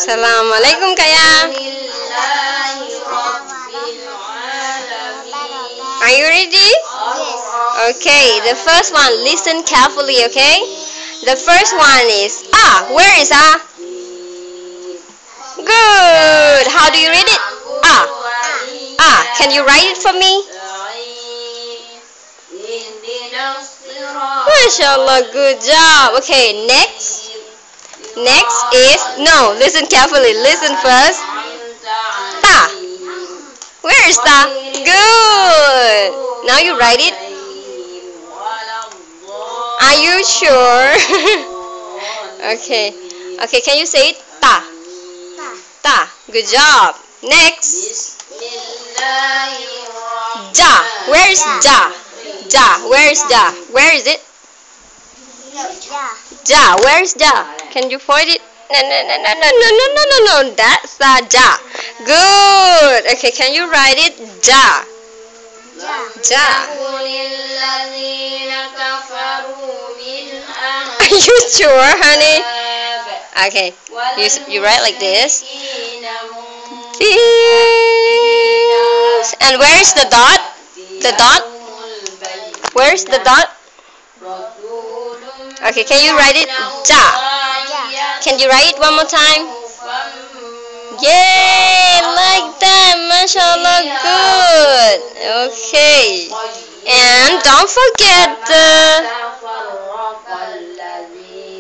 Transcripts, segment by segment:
Assalamualaikum Kaya. Are you ready? Okay, the first one, listen carefully, okay? The first one is ah. Where is ah? Good. How do you read it? Ah. Ah. Can you write it for me? MashaAllah, good job. Okay, next. Next is, no, listen carefully. Listen first. Ta. Where is ta? Good. Now you write it. Are you sure? Okay. Okay, can you say it? Ta. Ta. Good job. Next. Ja. Where is ja? Ja. Where is ja? Where is it? Ja. Where is ja? Can you point it? No. That's ja. Good. Okay, can you write it? Ja. Ja. Are you sure, honey? Okay. You write like this. This. And where is the dot? The dot? Where's the dot? Okay, can you write it? Ja. Can you write it one more time? Yay! Like that. MashaAllah. Good. Okay. And don't forget the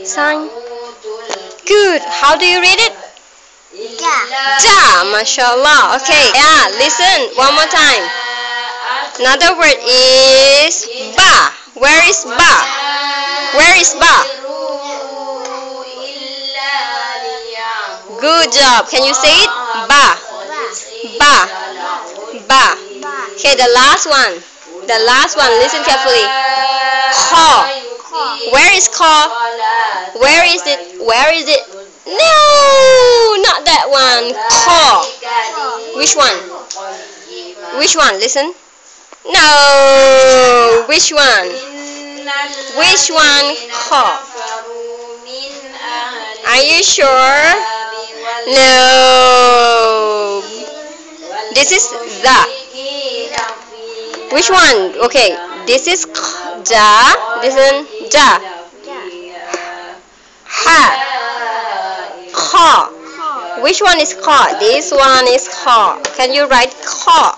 sign. Good. How do you read it? Ja. MashaAllah. Okay. Yeah. Listen. One more time. Another word is ba. Where is ba? Where is ba? Good job. Can you say it? Ba. Ba. Ba. Okay, the last one. The last one. Listen carefully. Kha. Where is kha? Where is it? Where is it? No, not that one. Kha. Which one? Which one? Listen. No. Which one? Which one? Kha. Are you sure? No. This is the. Which one? Okay. This is ja. Listen. Ja. Ha. Kha. Which one is kha? This one is kha. Can you write kha?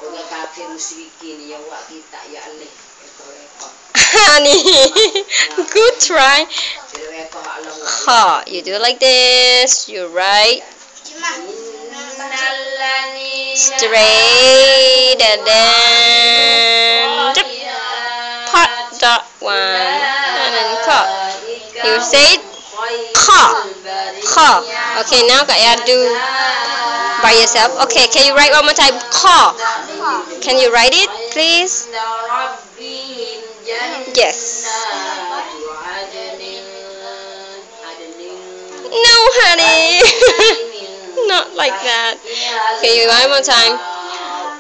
Honey, good try. Kha. You do like this. You write straight and then part dot one and then kha. You say kha. Kha. Okay, now Kaya do by yourself. Okay, can you write one more time? Kha. Can you write it, please? Yes. No, honey. Not like that. Okay, one more time.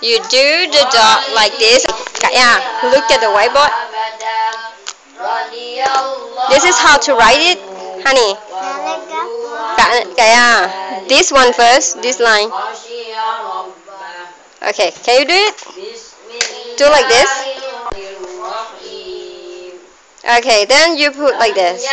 You do the dot like this. Kaya, look at the whiteboard. This is how to write it, honey. Kaya, this one first, this line. Okay, can you do it? Do like this. Okay, then you put like this.